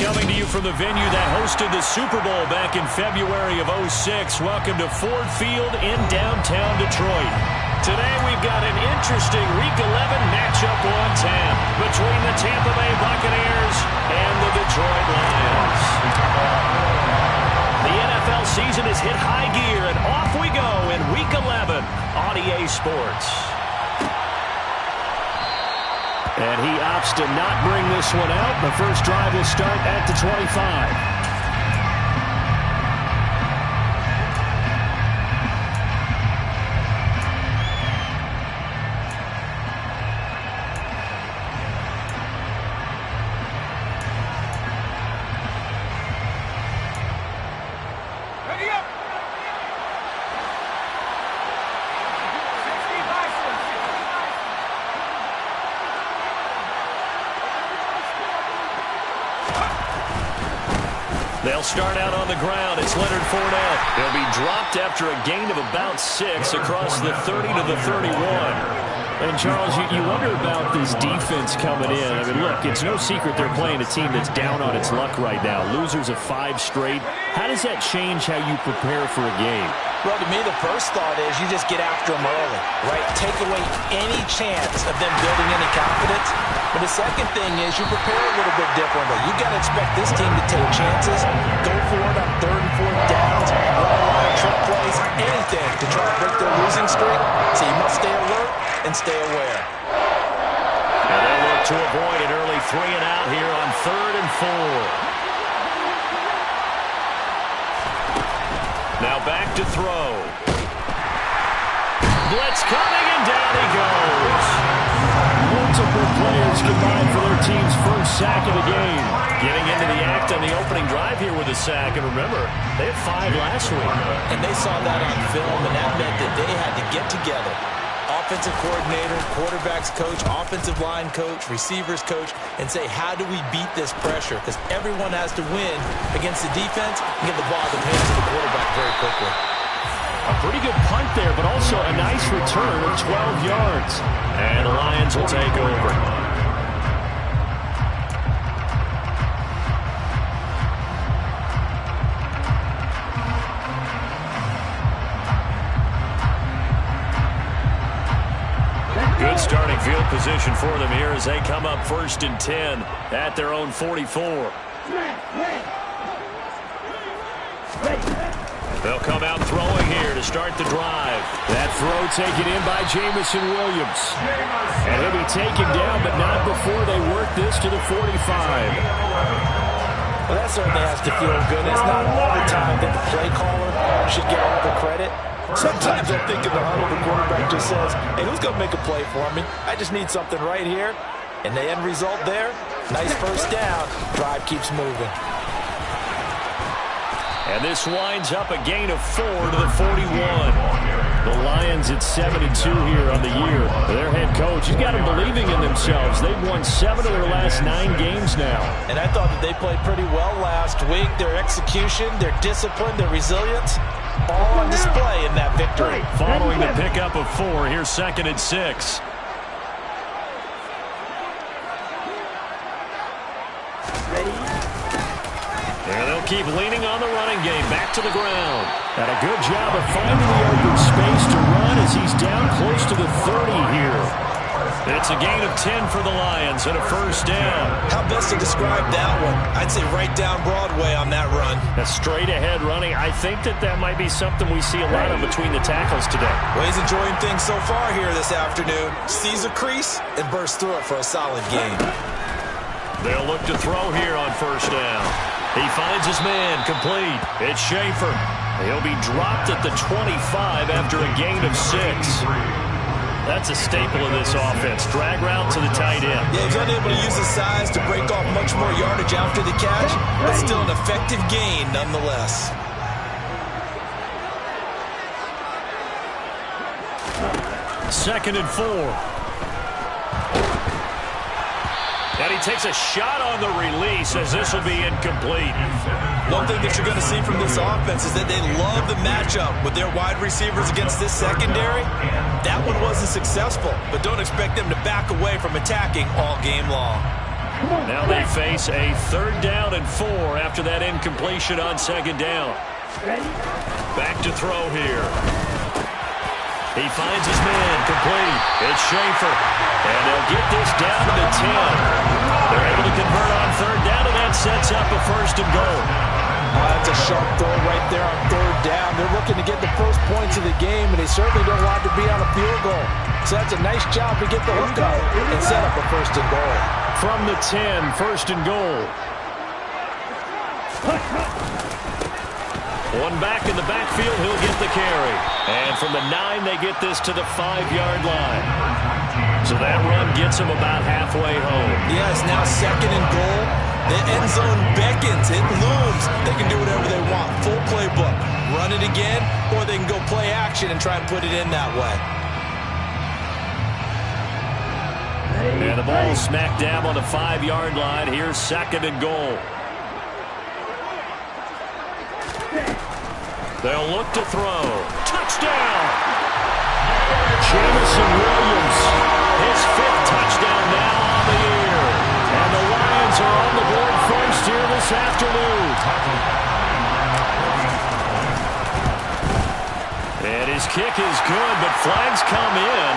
Coming to you from the venue that hosted the Super Bowl back in February of '06. Welcome to Ford Field in downtown Detroit. Today we've got an interesting Week 11 matchup on tap between the Tampa Bay Buccaneers and the Detroit Lions. The NFL season has hit high gear, and off we go in Week 11 on EA Sports. And he opts to not bring this one out. The first drive will start at the 25. They'll start out on the ground. It's Leonard Fournette. He'll be dropped after a gain of about 6 across the 30 to the 31. And, Charles, you wonder about this defense coming in. I mean, look, it's no secret they're playing a team that's down on its luck right now. Losers of 5 straight. How does that change how you prepare for a game? Well, to me, the first thought is you just get after them early, right? Take away any chance of them building any confidence. But the second thing is you prepare a little bit differently. You got to expect this team to take chances, go for it on 3rd and 4th downs, run a lot of trick plays, anything to try to break their losing streak. So you must stay alert and stay aware. And they'll look to avoid an early 3 and out here on 3rd and 4. Now back to throw. Blitz coming, and down he goes. Multiple players combined for their team's first sack of the game. Getting into the act on the opening drive here with a sack. And remember, they had 5 last week. And they saw that on film, and that meant that they had to get together. Offensive coordinator, quarterbacks coach, offensive line coach, receivers coach, and say, how do we beat this pressure? Because everyone has to win against the defense and get the ball in the hands of the quarterback very quickly. A pretty good punt there, but also a nice return of 12 yards. And the Lions will take over. Good starting field position for them here as they come up 1st and 10 at their own 44. They'll come out throwing here to start the drive. That throw taken in by Jameson Williams. And he'll be taken down, but not before they work this to the 45. Well, that certainly has to feel good. It's not all the time that the play caller should get all the credit. Sometimes I think in the huddle, the quarterback just says, hey, who's going to make a play for me? I just need something right here. And the end result there, nice first down. Drive keeps moving. And this winds up a gain of 4 to the 41. The Lions at 72 here on the year. Their head coach, he's got them believing in themselves. They've won 7 of their last 9 games now. And I thought that they played pretty well last week. Their execution, their discipline, their resilience, all on display in that victory. Following the pickup of 4, here's 2nd and 6. And they'll keep leaning on the running game. Back to the ground. And a good job of finding the open space to run as he's down close to the 30 here. It's a gain of 10 for the Lions and a first down. How best to describe that one? I'd say right down Broadway on that run. A straight ahead running. I think that might be something we see a lot of between the tackles today. Well, he's enjoying things so far here this afternoon. Sees a crease and bursts through it for a solid gain. They'll look to throw here on first down. He finds his man, complete. It's Schaefer. He'll be dropped at the 25 after a gain of 6. That's a staple of this offense. Drag route to the tight end. Yeah, he's unable to use his size to break off much more yardage after the catch, but still an effective gain nonetheless. Second and 4. And he takes a shot on the release as this will be incomplete. One thing that you're going to see from this offense is that they love the matchup with their wide receivers against this secondary. That one wasn't successful, but don't expect them to back away from attacking all game long. Now they face a 3rd down and 4 after that incompletion on 2nd down. Back to throw here. He finds his man, complete. It's Schaefer. And they'll get this down to the 10. They're able to convert on 3rd down, and that sets up a 1st and goal. That's a sharp throw right there on 3rd down. They're looking to get the first points of the game, and they certainly don't want to be on a field goal. So that's a nice job to get the hook up and set up a 1st and goal. From the 10, 1st and goal. One back in the backfield, he'll get the carry. And from the 9, they get this to the 5-yard line. So that run gets them about halfway home. Yeah, it's now 2nd and goal. The end zone beckons. It looms. They can do whatever they want. Full playbook. Run it again, or they can go play action and try and put it in that way. And the ball smack dab on the 5-yard line. Here's 2nd and goal. They'll look to throw. Touchdown! Jamison Williams, his 5th touchdown now on the year. And the Lions are on the board first here this afternoon. And his kick is good, but flags come in.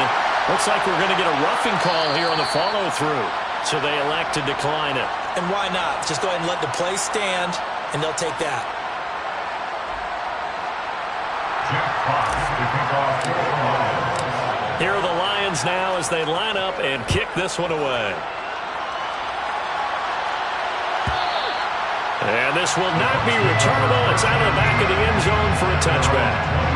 Looks like we're going to get a roughing call here on the follow-through. So they elect to decline it. And why not? Just go ahead and let the play stand, and they'll take that. Here are the Lions now as they line up and kick this one away. And this will not be returnable. It's out of the back of the end zone for a touchback.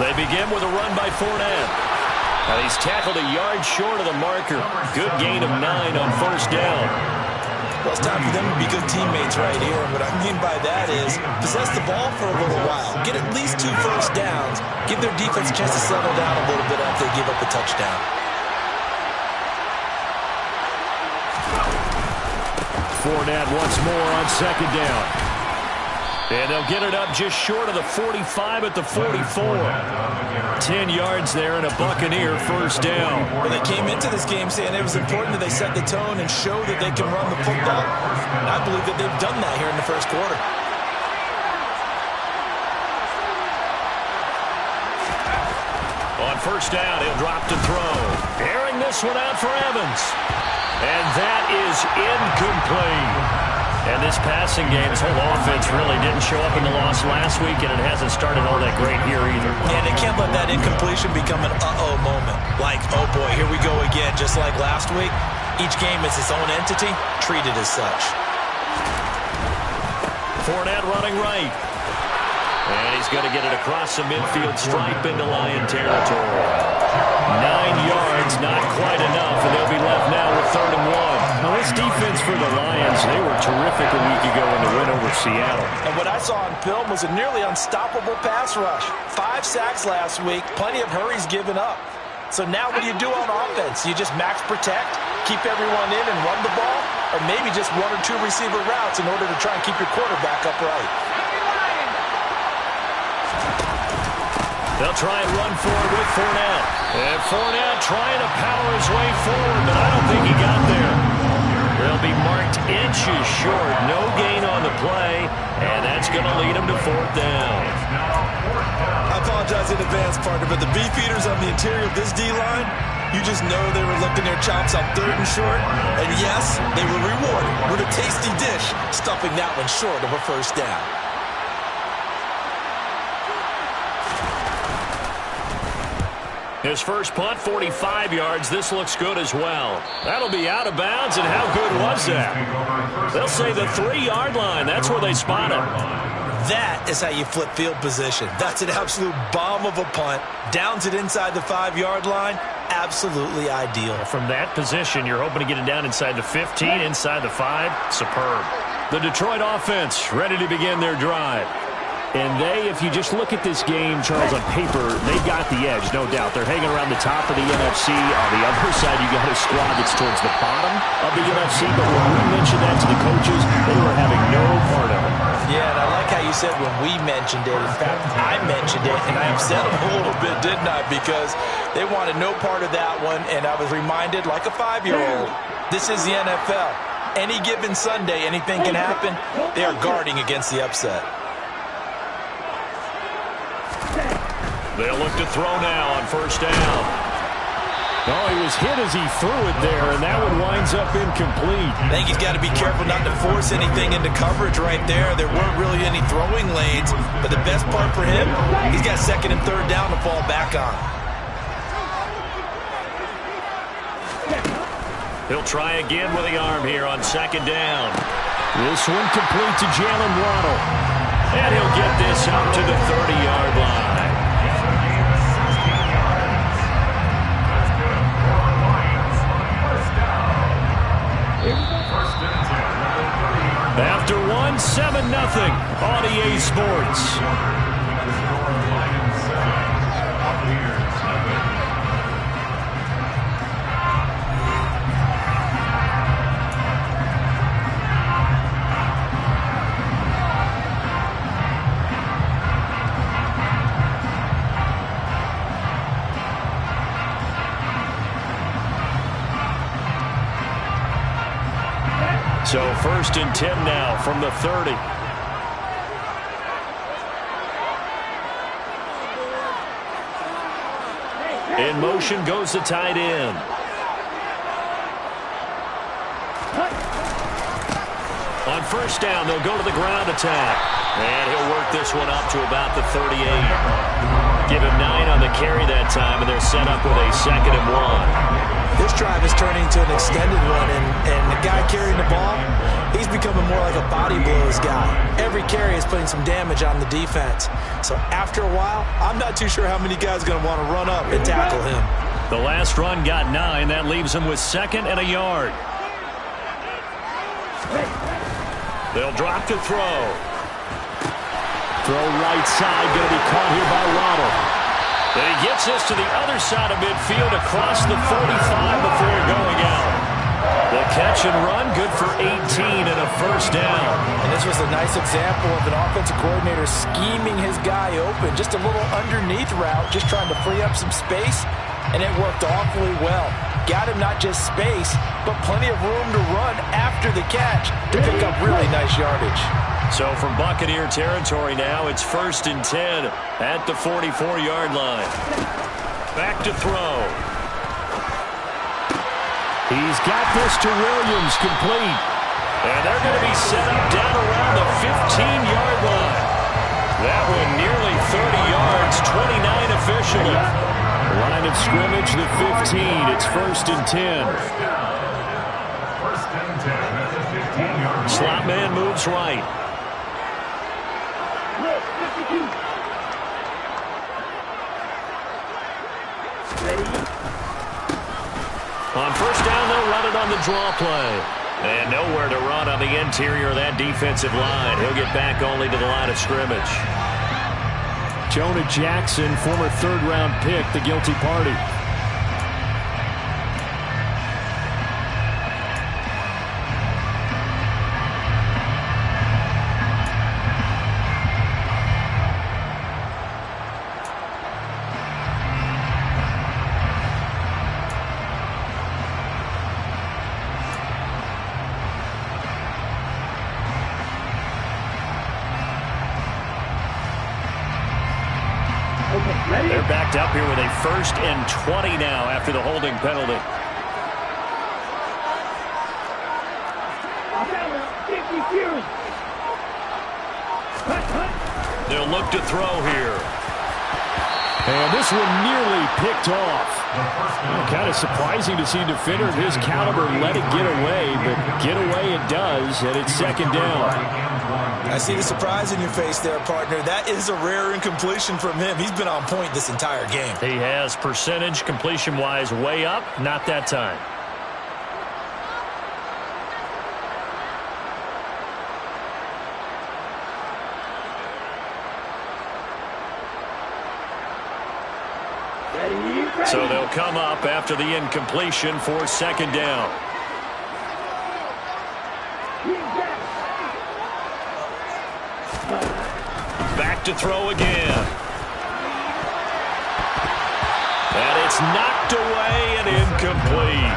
They begin with a run by Fournette. Now he's tackled a yard short of the marker. Good gain of 9 on 1st down. Well, it's time for them to be good teammates right here. And what I mean by that is possess the ball for a little while. Get at least 2 first downs. Give their defense a chance to settle down a little bit after they give up a touchdown. Fournette once more on 2nd down. And they'll get it up just short of the 45 at the 44. 10 yards there and a Buccaneer 1st down. Well, they came into this game saying it was important that they set the tone and show that they can run the football. And I believe that they've done that here in the 1st quarter. On 1st down, he'll drop to throw. Airing this one out for Evans. And that is incomplete. And this passing game, this whole offense really didn't show up in the loss last week, and it hasn't started all that great here either. And they can't let that incompletion become an uh-oh moment. Like, oh boy, here we go again, just like last week. Each game is its own entity, treated as such. Fournette running right. And he's going to get it across the midfield stripe into Lion territory. 9 yards, not quite enough, and they'll be left now with 3rd and 1. Now, this defense for the Lions, they were terrific a week ago in the win over Seattle. And what I saw on film was a nearly unstoppable pass rush. 5 sacks last week, plenty of hurries given up. So now what do you do on offense? You just max protect, keep everyone in and run the ball, or maybe just 1 or 2 receiver routes in order to try and keep your quarterback upright. They'll try and run forward with Fournette. And Fournette trying to power his way forward, but I don't think he got there. They'll be marked inches short. No gain on the play, and that's going to lead them to 4th down. I apologize in advance, partner, but the beefeaters on the interior of this D-line, you just know they were licking their chops on 3rd and short. And yes, they were rewarded with a tasty dish, stuffing that one short of a 1st down. His first punt, 45 yards. This looks good as well. That'll be out of bounds, and how good was that? They'll say the 3-yard line. That's where they spot him. That is how you flip field position. That's an absolute bomb of a punt. Downs it inside the 5-yard line. Absolutely ideal. From that position, you're hoping to get it down inside the 15, inside the 5. Superb. The Detroit offense ready to begin their drive. And they, if you just look at this game, Charles, on paper, they got the edge, no doubt. They're hanging around the top of the NFC. On the other side, you got a squad that's towards the bottom of the NFC. But when we mentioned that to the coaches, they were having no part of it. Yeah, and I like how you said when we mentioned it. In fact, I mentioned it, and I upset them a little bit, didn't I? Because they wanted no part of that one, and I was reminded, like a 5-year-old, this is the NFL. Any given Sunday, anything can happen. They are guarding against the upset. They'll look to throw now on first down. Oh, he was hit as he threw it there, and that one winds up incomplete. I think he's got to be careful not to force anything into coverage right there. There weren't really any throwing lanes, but the best part for him, he's got second and third down to fall back on. He'll try again with the arm here on second down. This one complete to Jalen Waddle. And he'll get this out to the 30-yard line. After one, 7-0 on EA Sports. So first and 10 now from the 30. In motion goes the tight end. On first down, they'll go to the ground attack. And he'll work this one up to about the 38. Give him 9 on the carry that time, and they're set up with a 2nd and 1. This drive is turning into an extended one, and the guy carrying the ball, he's becoming more like a body blows guy. Every carry is putting some damage on the defense. So after a while, I'm not too sure how many guys are going to want to run up and tackle him. The last run got 9. That leaves him with 2nd and a yard. They'll drop to throw. Throw right side, going to be caught here by Waddle. And he gets this to the other side of midfield across the 45 before going out. The catch and run, good for 18 and a first down. And this was a nice example of an offensive coordinator scheming his guy open. Just a little underneath route, just trying to free up some space, and it worked awfully well. Got him not just space, but plenty of room to run after the catch to pick up really nice yardage. So from Buccaneer territory now, it's first and 10 at the 44-yard line. Back to throw. He's got this to Williams, complete. And they're going to be set up down around the 15-yard line. That one nearly 30 yards, 29 officially. Line of scrimmage, the 15. It's first and 10. Slot man moves right. On first down, they'll run it on the draw play. And nowhere to run on the interior of that defensive line. He'll get back only to the line of scrimmage. Jonah Jackson, former third-round pick, the guilty party. They're backed up here with a 1st and 20 now after the holding penalty. They'll look to throw here. And this one nearly picked off. Kind of surprising to see a defender of his caliber let it get away, but get away it does, and it's 2nd down. I see the surprise in your face there, partner. That is a rare incompletion from him. He's been on point this entire game. He has percentage completion-wise way up, not that time. So they'll come up after the incompletion for second down. Back to throw again. And it's knocked away and incomplete.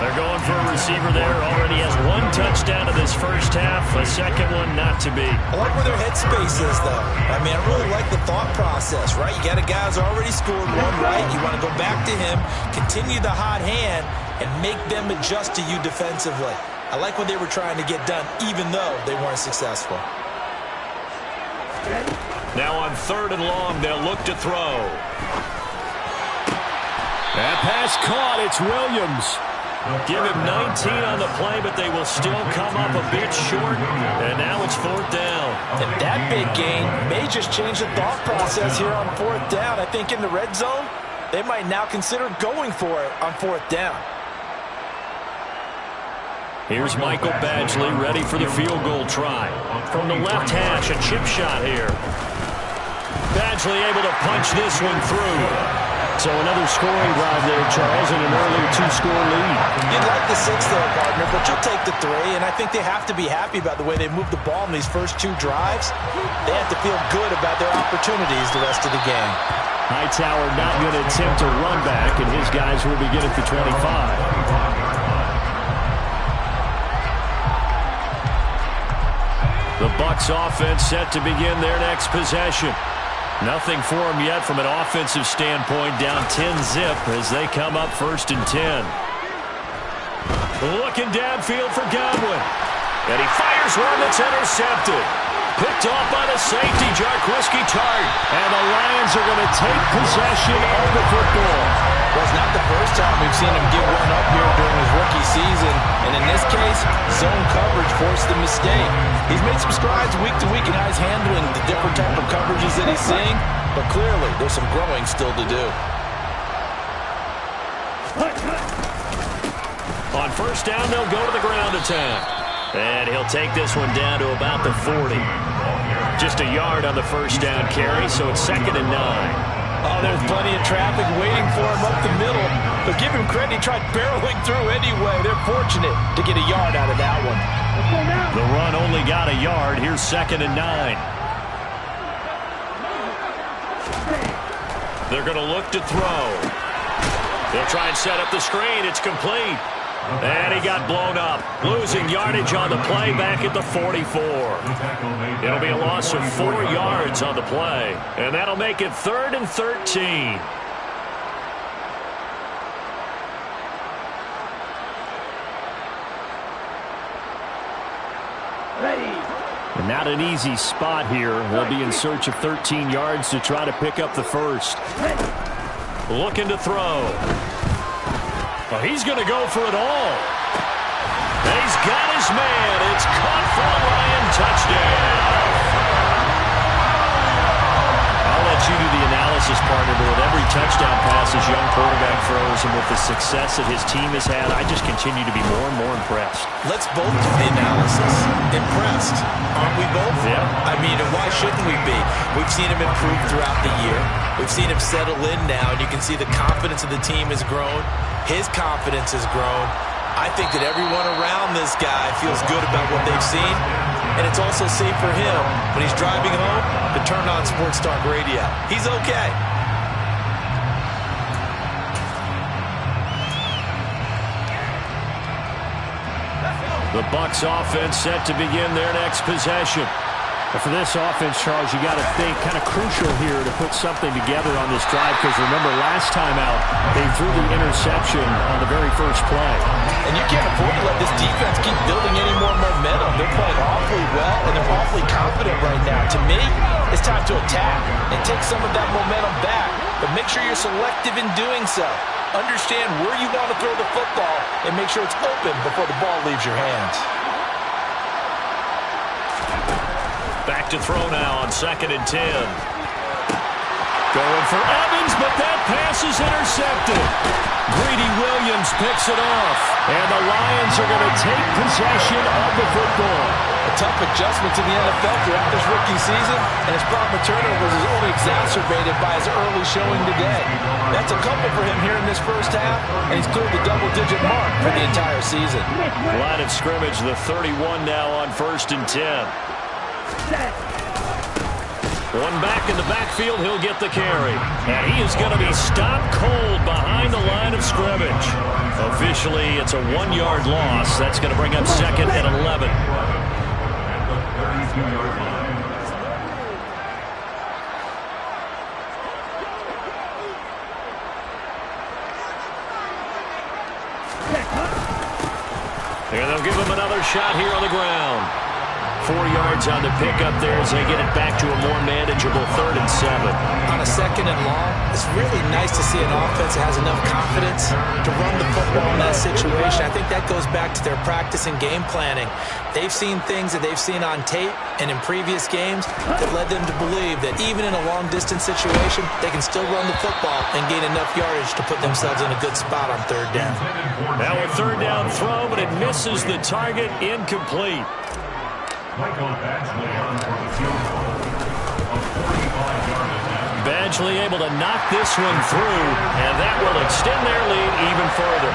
They're going for a receiver there. Already has one touchdown in this first half. A second one not to be. I like where their headspace is, though. I mean, I really like the thought process, right? You got a guy who's already scored one, right? You want to go back to him, continue the hot hand, and make them adjust to you defensively. I like what they were trying to get done, even though they weren't successful. Now on 3rd and long, they'll look to throw. That pass caught. It's Williams. Give him 19 on the play, but they will still come up a bit short. And now it's 4th down. And that big gain may just change the thought process here on 4th down. I think in the red zone, they might now consider going for it on 4th down. Here's Michael Badgley ready for the field goal try. From the left hash, a chip shot here. Badgley able to punch this one through. So another scoring drive there, Charles, and an early 2-score lead. You'd like the 6 there, partner, but you'll take the 3, and I think they have to be happy about the way they moved the ball in these first 2 drives. They have to feel good about their opportunities the rest of the game. Hightower not going to attempt a run back, and his guys will begin at the 25. The Bucs offense set to begin their next possession. Nothing for them yet from an offensive standpoint, down 10-zip as they come up 1st and 10. Looking downfield for Godwin. And he fires one that's intercepted. Picked off by the safety, Jarquiski Tartt. And the Lions are going to take possession of the football. Well, it's not the first time we've seen him give one up here during his rookie season. And in this case, zone coverage forced the mistake. He's made some strides week to week in how he's handling the different type of coverages that he's seeing. But clearly, there's some growing still to do. On 1st down, they'll go to the ground attack. And he'll take this one down to about the 40. Just a yard on the 1st down carry, so it's 2nd and 9. Oh, there's plenty of traffic waiting for him up the middle. But give him credit, he tried barreling through anyway. They're fortunate to get a yard out of that one. The run only got a yard. Here's 2nd and 9. They're going to look to throw. They'll try and set up the screen. It's complete. And he got blown up. Losing yardage on the play back at the 44. It'll be a loss of 4 yards on the play. And that'll make it 3rd and 13. And not an easy spot here. They'll be in search of 13 yards to try to pick up the first. Looking to throw. Well, he's going to go for it all. And he's got his man. It's caught for a Lion touchdown. I'll let you do the analysis, partner, but with every touchdown pass his young quarterback throws and with the success that his team has had, I just continue to be more and more impressed. Let's both do the analysis. Impressed. Aren't we both? Yeah. I mean, and why shouldn't we be? We've seen him improve throughout the year. We've seen him settle in now, and you can see the confidence of the team has grown. His confidence has grown. I think that everyone around this guy feels good about what they've seen, and it's also safe for him when he's driving home to turn on Sports Talk Radio. He's okay. The Bucs offense set to begin their next possession. But for this offense, Charles, you got to think kind of crucial here to put something together on this drive, because remember last time out they threw the interception on the very first play. And you can't afford to let this defense keep building any more momentum. They're playing awfully well, and they're awfully confident right now. To me, it's time to attack and take some of that momentum back, but make sure you're selective in doing so. Understand where you want to throw the football and make sure it's open before the ball leaves your hands. Back to throw now on 2nd and 10. Going for Evans, but that pass is intercepted. Greedy Williams picks it off. And the Lions are going to take possession of the football. A tough adjustment to the NFL throughout this rookie season, and his problem with turnovers is only exacerbated by his early showing today. That's a couple for him here in this first half, and he's cleared the double-digit mark for the entire season. Line of scrimmage, the 31 now on 1st and 10. One back in the backfield, he'll get the carry. And he is going to be stopped cold behind the line of scrimmage. Officially, it's a 1-yard loss. That's going to bring up 2nd and 11. And they'll give him another shot here on the ground. 4 yards on the pickup there as they get it back to a more manageable 3rd and 7. On a 2nd and long, it's really nice to see an offense that has enough confidence to run the football in that situation. I think that goes back to their practice and game planning. They've seen things that they've seen on tape and in previous games that led them to believe that even in a long-distance situation, they can still run the football and gain enough yardage to put themselves in a good spot on 3rd down. Now a 3rd down throw, but it misses the target, incomplete. Badgley able to knock this one through, and that will extend their lead even further.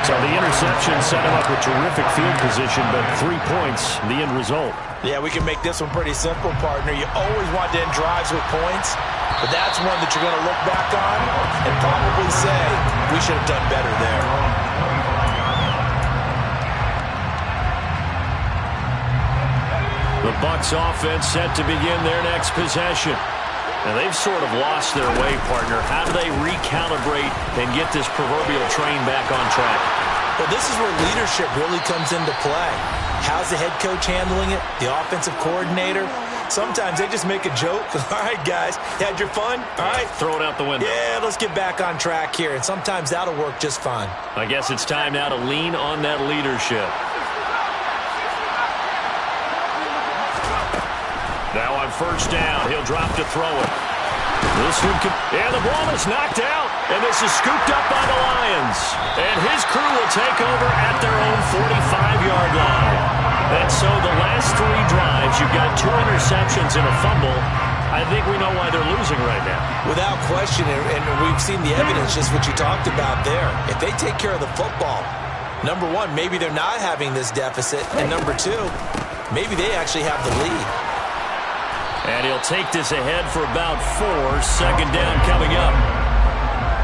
So the interception set him up with terrific field position, but 3 points, the end result. Yeah, we can make this one pretty simple, partner. You always want to end drives with points, but that's one that you're going to look back on and probably say, we should have done better there. The Bucs offense set to begin their next possession. Now they've sort of lost their way, partner. How do they recalibrate and get this proverbial train back on track? Well, this is where leadership really comes into play. How's the head coach handling it? The offensive coordinator? Sometimes they just make a joke. All right, guys, you had your fun? All right. Throw it out the window. Yeah, let's get back on track here. And sometimes that'll work just fine. I guess it's time now to lean on that leadership. Now on 1st down, he'll drop to throw it. This one and the ball is knocked out, and this is scooped up by the Lions. And his crew will take over at their own 45-yard line. And so the last 3 drives, you've got 2 interceptions and a fumble. I think we know why they're losing right now. Without question, and we've seen the evidence, just what you talked about there. If they take care of the football, number 1, maybe they're not having this deficit, and number 2, maybe they actually have the lead. And he'll take this ahead for about 4. 2nd down coming up.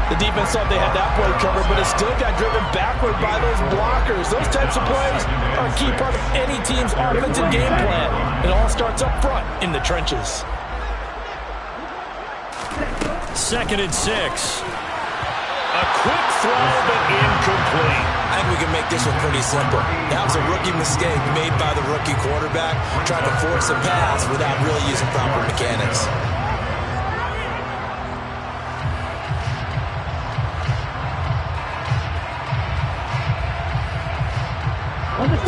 The defense thought they had that play covered, but it still got driven backward by those blockers. Those types of plays are a key part of any team's offensive game plan. It all starts up front in the trenches. 2nd and 6. A quick throw, but incomplete. I think we can make this one pretty simple. That was a rookie mistake made by the rookie quarterback, trying to force a pass without really using proper mechanics.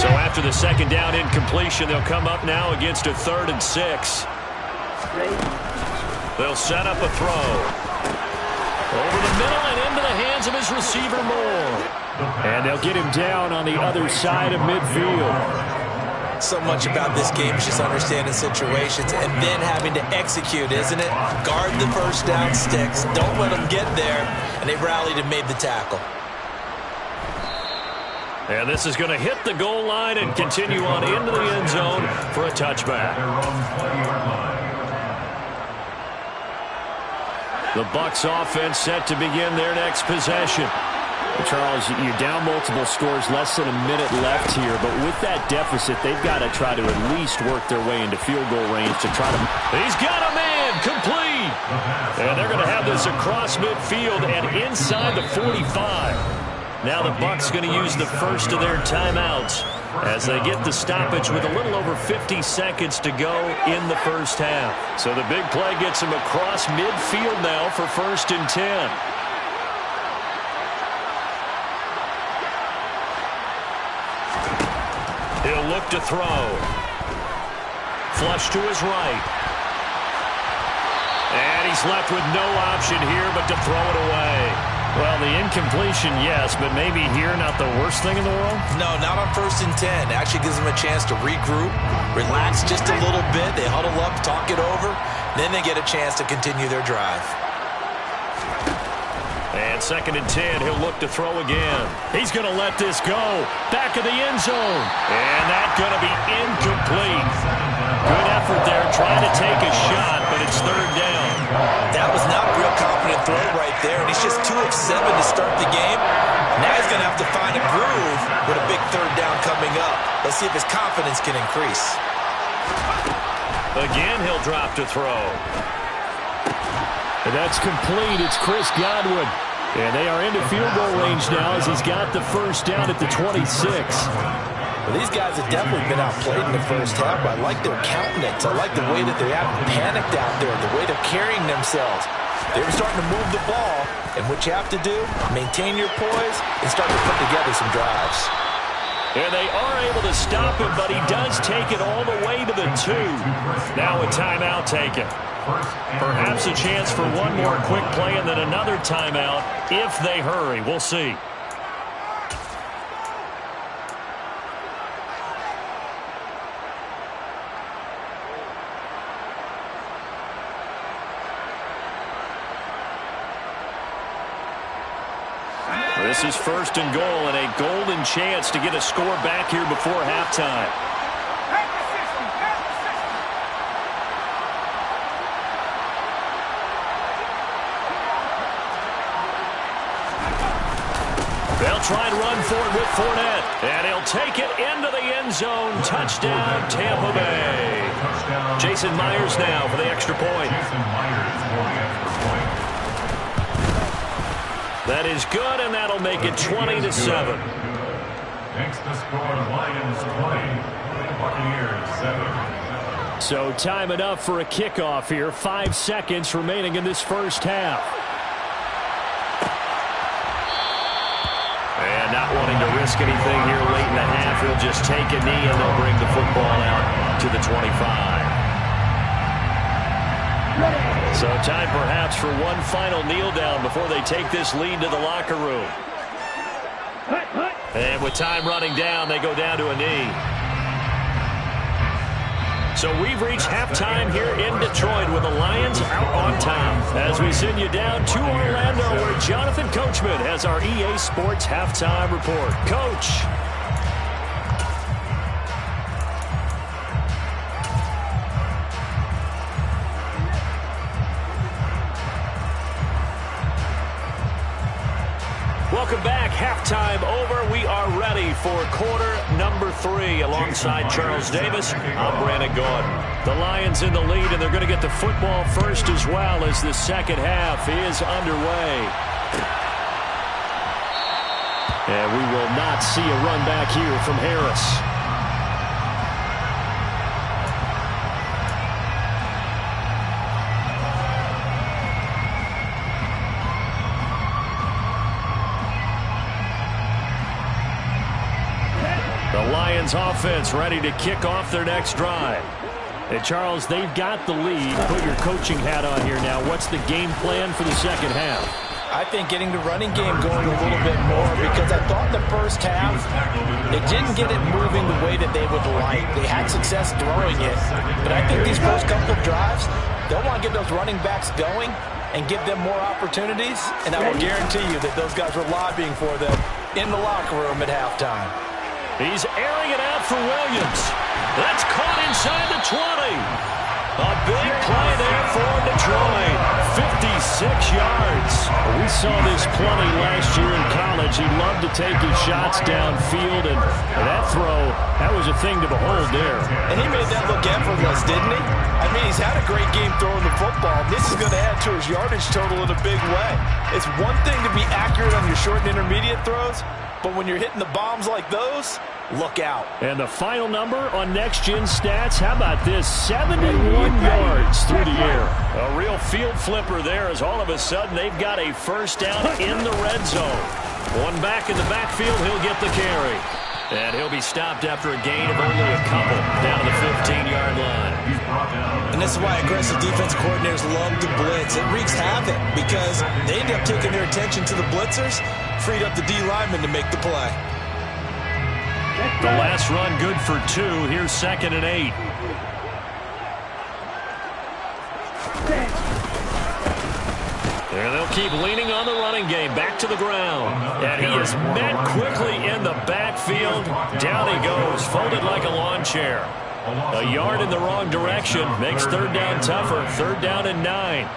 So after the 2nd down incompletion, they'll come up now against a 3rd and 6. They'll set up a throw. Over the middle and into the hands of his receiver, Moore. And they'll get him down on the other side of midfield. So much about this game is just understanding situations and then having to execute, isn't it? Guard the 1st down sticks. Don't let them get there. And they rallied and made the tackle. And this is going to hit the goal line and continue on into the end zone for a touchback. The Bucs offense set to begin their next possession. Charles, you're down multiple scores, less than a minute left here, but with that deficit, they've got to try to at least work their way into field goal range to try to... He's got a man, complete! And they're going to have this across midfield and inside the 45. Now the Bucs going to use the first of their timeouts as they get the stoppage with a little over 50 seconds to go in the first half. So the big play gets them across midfield now for 1st and 10. He'll look to throw. Flush to his right. And he's left with no option here but to throw it away. Well, the incompletion, yes, but maybe here not the worst thing in the world? No, not on 1st and 10. Actually gives them a chance to regroup, relax just a little bit. They huddle up, talk it over, then they get a chance to continue their drive. And 2nd and 10, he'll look to throw again. He's going to let this go. Back of the end zone. And that's going to be incomplete. Good effort there, trying to take a shot, but it's 3rd down. That was not a real confident throw right there, and he's just 2 of 7 to start the game. Now he's going to have to find a groove with a big 3rd down coming up. Let's see if his confidence can increase. Again, he'll drop to throw. And that's complete. It's Chris Godwin. And they are into field goal range now as he's got the 1st down at the 26. Well, these guys have definitely been outplayed in the 1st half, but I like their countenance. I like the way that they're panicked out there, the way they're carrying themselves. They're starting to move the ball, and what you have to do, maintain your poise and start to put together some drives. And they are able to stop him, but he does take it all the way to the 2. Now a timeout taken. Perhaps a chance for one more quick play and then another timeout if they hurry. We'll see. This is 1st and goal and a golden chance to get a score back here before halftime. They'll try and run for it with Fournette, and he'll take it into the end zone. Touchdown, Tampa Bay. Jason Myers now for the extra point. That is good, and that'll make it 20-7. Makes the score Lions 20, Buccaneers 7. So time enough for a kickoff here. 5 seconds remaining in this 1st half. And not wanting to risk anything here late in the half, he'll just take a knee and they'll bring the football out to the 25. So time perhaps for one final kneel down before they take this lead to the locker room. And with time running down, they go down to a knee. So we've reached halftime here in Detroit with the Lions out on top. As we send you down to Orlando where Jonathan Coachman has our EA Sports halftime report. Coach. Welcome back. Halftime over. We are ready for quarter number 3 alongside Charles Davis. I'm Brandon Gordon. The Lions in the lead, and they're going to get the football first as well as the 2nd half is underway. And we will not see a run back here from Harris. The Lions offense ready to kick off their next drive. And Charles, they've got the lead. Put your coaching hat on here now. What's the game plan for the 2nd half? I think getting the running game going a little bit more because I thought the 1st half, they didn't get it moving the way that they would like. They had success throwing it, but I think these first couple of drives, they'll want to get those running backs going and give them more opportunities, and I will guarantee you that those guys were lobbying for them in the locker room at halftime. He's airing it out for Williams. That's caught inside the 20. A big play there for Detroit. 56 yards. We saw this plenty last year in college. He loved to take his shots downfield, and that throw, that was a thing to behold there. And he made that look effortless, didn't he? I mean, he's had a great game throwing the football. This is going to add to his yardage total in a big way. It's one thing to be accurate on your short and intermediate throws, but when you're hitting the bombs like those, look out. And the final number on Next Gen Stats, how about this? 71 yards through the air. A real field flipper there as all of a sudden they've got a 1st down in the red zone. One back in the backfield, he'll get the carry. And he'll be stopped after a gain of only a couple down to the 15-yard line. And this is why aggressive defense coordinators love to blitz. It wreaks havoc because they end up taking their attention to the blitzers, freed up the D lineman to make the play. The last run good for 2. Here's 2nd and 8. There they'll keep leaning on the running game. Back to the ground. And he is met quickly in the backfield. Down he goes, folded like a lawn chair. A yard in the wrong direction. Makes 3rd down tougher. 3rd down and 9.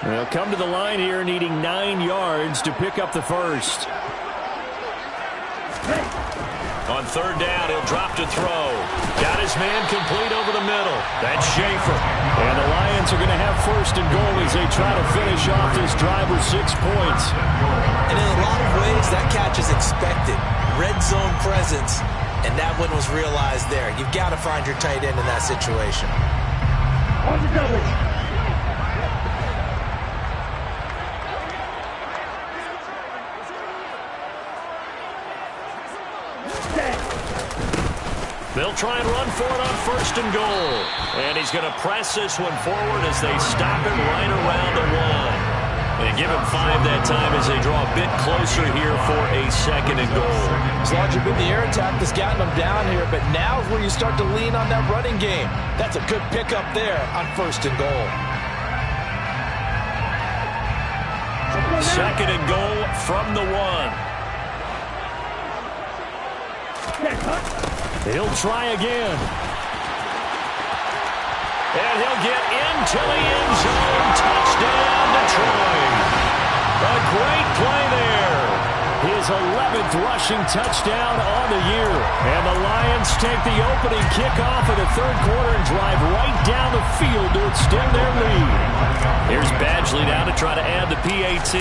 They'll come to the line here needing 9 yards to pick up the first. On 3rd down, he'll drop to throw. Got his man complete over the middle. That's Schaefer. And the Lions are going to have 1st and goal as they try to finish off this drive with 6 points. And in a lot of ways, that catch is expected. Red zone presence, and that one was realized there. You've got to find your tight end in that situation. On the double. They'll try and run for it on 1st and goal. And he's going to press this one forward as they stop him right around the 1. And give him 5 that time as they draw a bit closer here for a 2nd and goal. It's largely been the air attack that's gotten them down here, but now is where you start to lean on that running game. That's a good pickup there on 1st and goal. 2nd and goal from the 1. He'll try again. And he'll get into the end zone. Touchdown, Detroit. A great play there. His 11th rushing touchdown on the year. And the Lions take the opening kickoff of the 3rd quarter and drive right down the field to extend their lead. Here's Badgley now to try to add the PAT.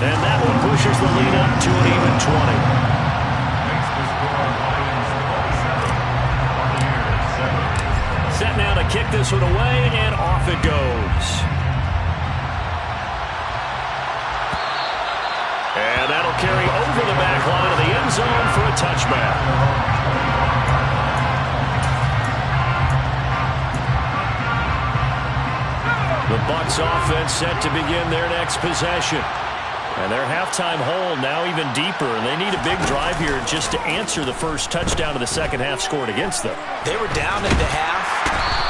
And that one pushes the lead up to an even 20. Set now to kick this one away, and off it goes. And that'll carry over the back line of the end zone for a touchback. The Bucs offense set to begin their next possession. And their halftime hole now even deeper, and they need a big drive here just to answer the first touchdown of the 2nd half scored against them. They were down at the half.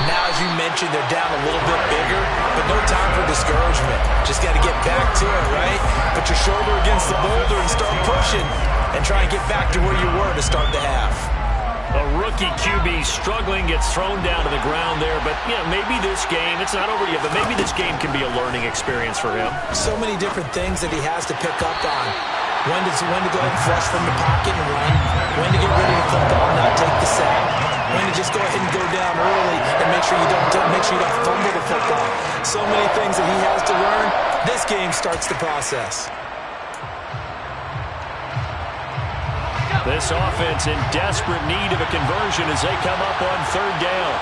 Now, as you mentioned, they're down a little bit bigger, but no time for discouragement. Just got to get back to it, right? Put your shoulder against the boulder and start pushing and try and get back to where you were to start the half. A rookie QB struggling, gets thrown down to the ground there. But, you know, maybe this game, it's not over yet, but maybe this game can be a learning experience for him. So many different things that he has to pick up on. When to go ahead and flush from the pocket and run. When to get rid of the football and not take the sack. When to just go ahead and go down early and make sure you don't fumble the football. So many things that he has to learn. This game starts the process. This offense in desperate need of a conversion as they come up on 3rd down.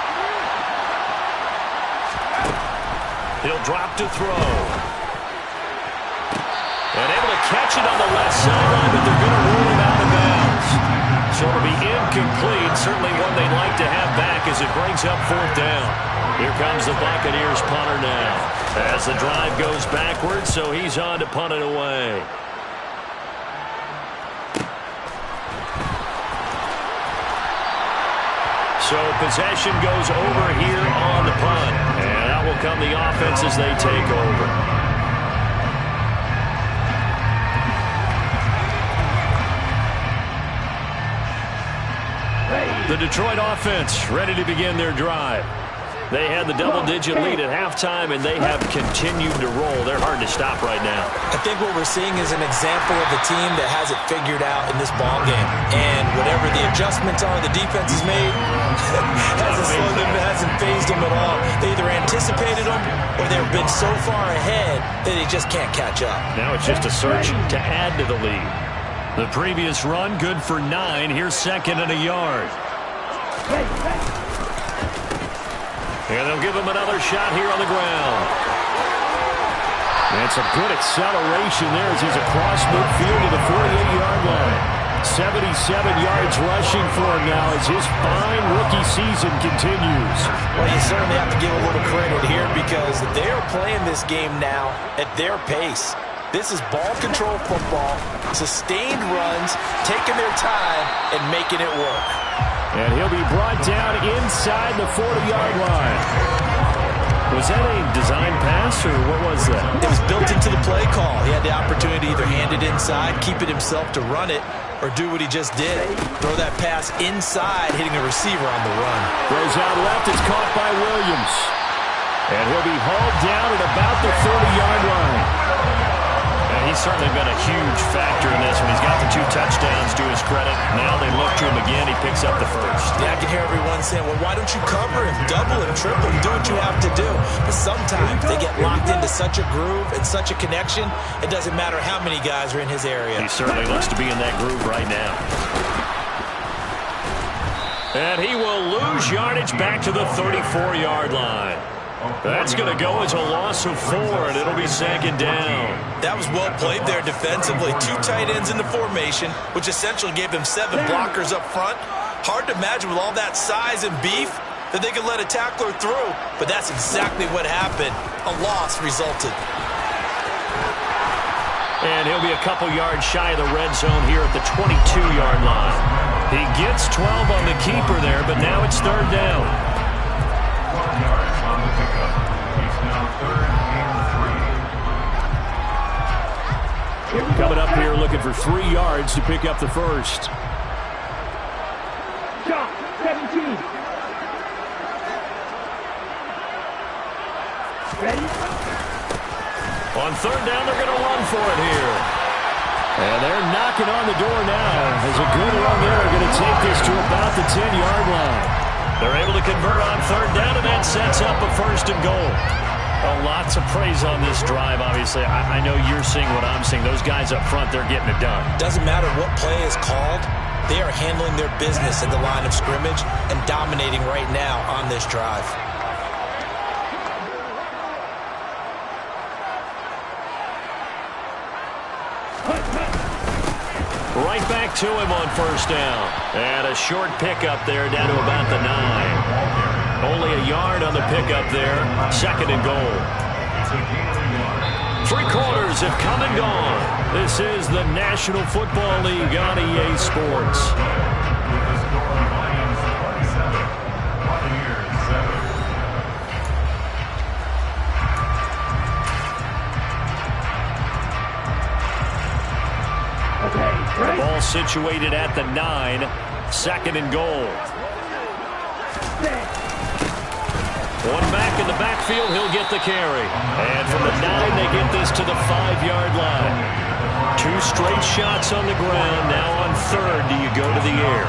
He'll drop to throw. And able to catch it on the left sideline, but they're going to rule him out of bounds. So it'll be incomplete. Certainly one they'd like to have back as it brings up 4th down. Here comes the Buccaneers punter now. As the drive goes backwards, so he's on to punt it away. So possession goes over here on the punt. And out will come the offense as they take over. The Detroit offense ready to begin their drive. They had the double-digit lead at halftime, and they have continued to roll. They're hard to stop right now. I think what we're seeing is an example of a team that has it figured out in this ball game. And whatever the adjustments are the defense has made, hasn't phased them at all. They either anticipated them or they've been so far ahead that they just can't catch up. Now it's just a search to add to the lead. The previous run, good for 9. Here's 2nd and a yard. And they'll give him another shot here on the ground. And some good acceleration there as he's across midfield to the 48-yard line. 77 yards rushing for him now as his fine rookie season continues. Well, you certainly have to give a little credit here because they are playing this game now at their pace. This is ball control football, sustained runs, taking their time and making it work. And he'll be brought down inside the 40-yard line. Was that a design pass, or what was that? It was built into the play call. He had the opportunity to either hand it inside, keep it himself to run it, or do what he just did. Throw that pass inside, hitting the receiver on the run. Throws out left. It's caught by Williams. And he'll be hauled down at about the 30-yard line. And he's certainly been a huge factor in this one. He's got the 2 touchdowns to his credit. Now they look to him again. He picks up the first. Yeah, I can hear everyone saying, well, why don't you cover him, double him, triple him, do what you have to do. But sometimes they get locked into such a groove and such a connection, it doesn't matter how many guys are in his area. He certainly looks to be in that groove right now. And he will lose yardage back to the 34-yard line. That's going to go as a loss of 4, and it'll be 2nd down. That was well played there defensively. 2 tight ends in the formation, which essentially gave them 7 blockers up front. Hard to imagine with all that size and beef that they could let a tackler through, but that's exactly what happened. A loss resulted. And he'll be a couple yards shy of the red zone here at the 22-yard line. He gets 12 on the keeper there, but now it's 3rd down. 12 yards on the pickup. He's now 3rd and 3. Coming up here looking for 3 yards to pick up the first. Shot, 17. Ready? On 3rd down, they're going to run for it here. And they're knocking on the door now. As a good run there, they're going to take this to about the 10-yard line. They're able to convert on 3rd down, and that sets up a 1st and goal. Well, lots of praise on this drive, obviously. I know you're seeing what I'm seeing. Those guys up front, they're getting it done. Doesn't matter what play is called. They are handling their business at the line of scrimmage and dominating right now on this drive. Right back to him on 1st down. And a short pickup there down to about the 9. Only a yard on the pickup there. 2nd and goal. 3 quarters have come and gone. This is the National Football League on EA Sports. With the score, Lions 47, Buccaneers 7. The ball situated at the 9. 2nd and goal. One back in the backfield, he'll get the carry. And from the 9, they get this to the 5-yard line. 2 straight shots on the ground. Now on 3rd, do you go to the air?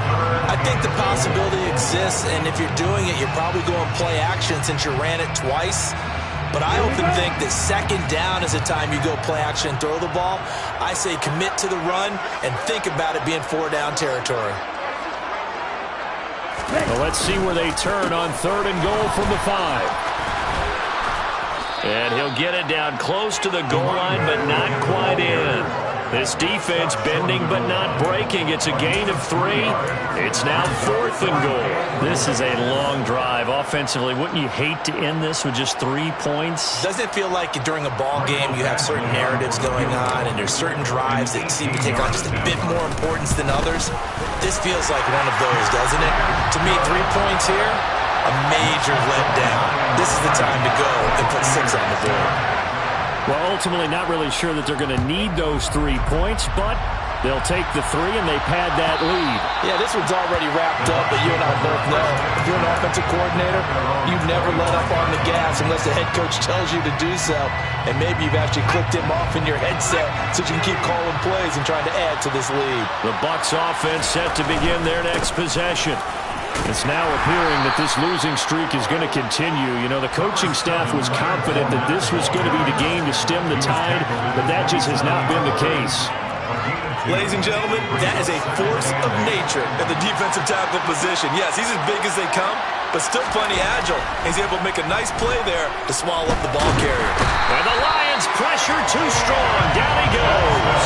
I think the possibility exists, and if you're doing it, you're probably going play action since you ran it twice. But I often think that 2nd down is the time you go play action and throw the ball. I say commit to the run and think about it being 4-down territory. Well, let's see where they turn on 3rd and goal from the 5. And he'll get it down close to the goal line, but not quite in. This defense bending but not breaking. It's a gain of 3. It's now 4th and goal. This is a long drive offensively. Wouldn't you hate to end this with just 3 points? Doesn't it feel like during a ball game you have certain narratives going on and there's certain drives that seem to take on just a bit more importance than others? This feels like one of those, doesn't it? To me, 3 points here, a major letdown. This is the time to go and put 6 on the board. Well, ultimately not really sure that they're going to need those 3 points, but they'll take the 3 and they pad that lead. Yeah, this one's already wrapped up, but you and I both know if you're an offensive coordinator, you never let up on the gas unless the head coach tells you to do so. And maybe you've actually clicked him off in your headset so you can keep calling plays and trying to add to this lead. The Bucs offense set to begin their next possession. It's now appearing that this losing streak is going to continue. You know, the coaching staff was confident that this was going to be the game to stem the tide, but that just has not been the case. Ladies and gentlemen, that is a force of nature at the defensive tackle position. Yes, he's as big as they come, but still plenty agile. He's able to make a nice play there to swallow up the ball carrier. And the Lions pressure too strong. Down he goes.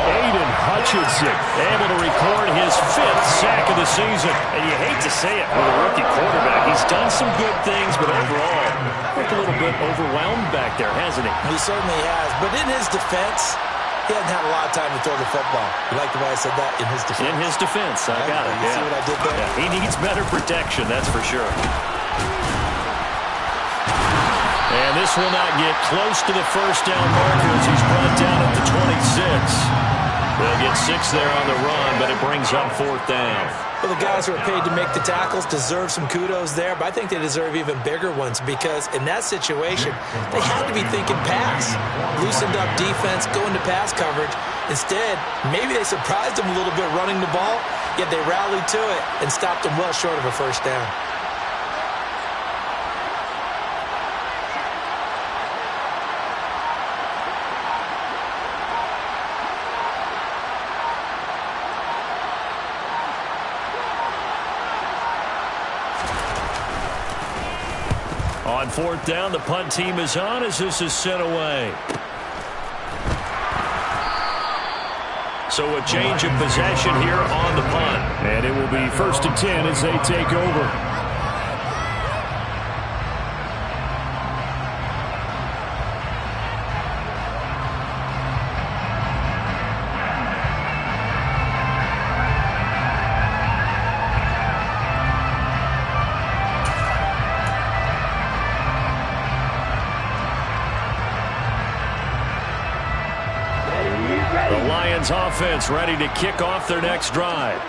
Aiden Hutchinson Hutchinson able to record his 5th sack of the season. And you hate to say it with a rookie quarterback. He's done some good things, but overall, looked a little bit overwhelmed back there, hasn't he? He certainly has. But in his defense, he hasn't had a lot of time to throw the football. You like the way I said that? In his defense. In his defense. I got it. You see what I did there? Yeah, he needs better protection, that's for sure. And this will not get close to the first down marker as he's brought down at the 26. They'll get 6 there on the run, but it brings up 4th down. Well, the guys who are paid to make the tackles deserve some kudos there, but I think they deserve even bigger ones because in that situation, they had to be thinking pass. Loosened up defense, going to pass coverage. Instead, maybe they surprised them a little bit running the ball, yet they rallied to it and stopped them well short of a first down. On 4th down, the punt team is on as this is sent away. So a change of possession here on the punt. And it will be 1st and 10 as they take over. Offense ready to kick off their next drive.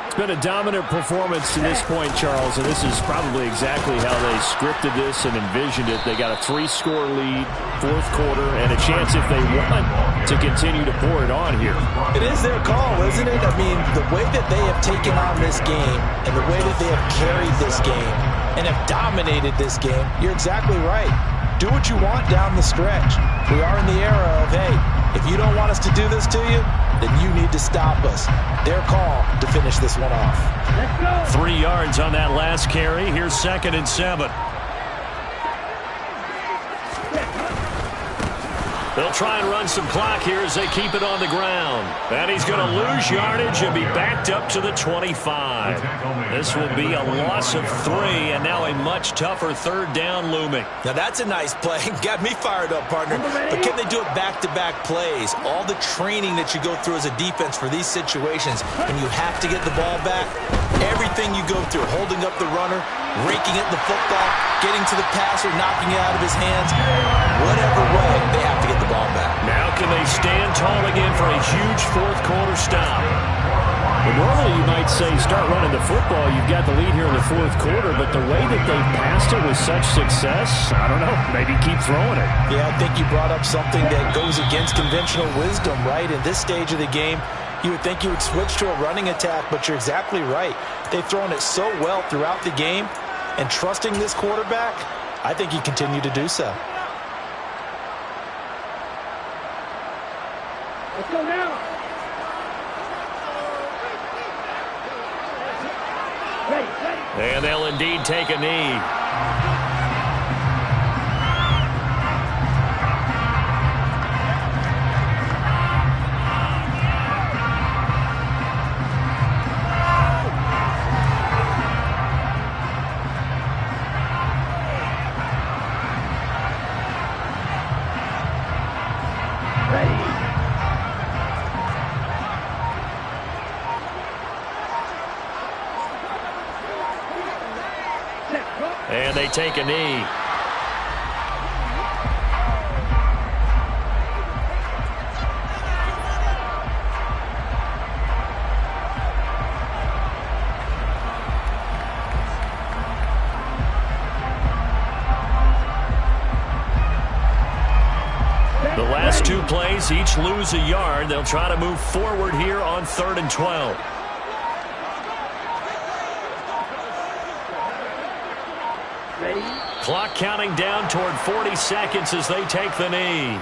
It's been a dominant performance to this point, Charles, and this is probably exactly how they scripted this and envisioned it. They got a 3-score lead, 4th quarter, and a chance if they want to continue to pour it on here. It is their call, isn't it? I mean, the way that they have taken on this game and the way that they have carried this game and have dominated this game, you're exactly right. Do what you want down the stretch. We are in the era of, hey, if you don't want us to do this to you, then you need to stop us. Their call to finish this one off. 3 yards on that last carry. Here's 2nd and 7. They'll try and run some clock here as they keep it on the ground. And he's going to lose yardage and be backed up to the 25. This will be a loss of 3, and now a much tougher 3rd down looming. Now that's a nice play. Got me fired up, partner. But can they do it back-to-back plays? All the training that you go through as a defense for these situations, when you have to get the ball back, everything you go through, holding up the runner, raking at the football, getting to the passer, knocking it out of his hands, whatever way, they have to get the ball back. Now can they stand tall again for a huge 4th quarter stop? Well, normally you might say start running the football. You've got the lead here in the 4th quarter, but the way that they passed it with such success, I don't know, maybe keep throwing it. Yeah, I think you brought up something that goes against conventional wisdom, right? In this stage of the game, you would think you would switch to a running attack, but you're exactly right. They've thrown it so well throughout the game, and trusting this quarterback, I think you continue to do so. Let's go now. And they'll indeed take a knee. And they take a knee. The last 2 plays each lose a yard. They'll try to move forward here on 3rd and 12. Clock counting down toward 40 seconds as they take the knee.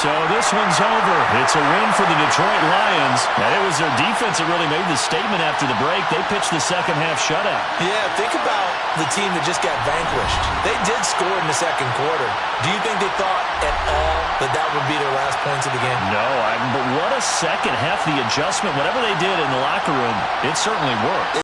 So this one's over. It's a win for the Detroit Lions. And it was their defense that really made the statement after the break. They pitched the second half shutout. Yeah, think about the team that just got vanquished. They did score in the second quarter. Do you think they thought at all that would be their last points of the game? No, but what a second half. The adjustment, whatever they did in the locker room, it certainly worked.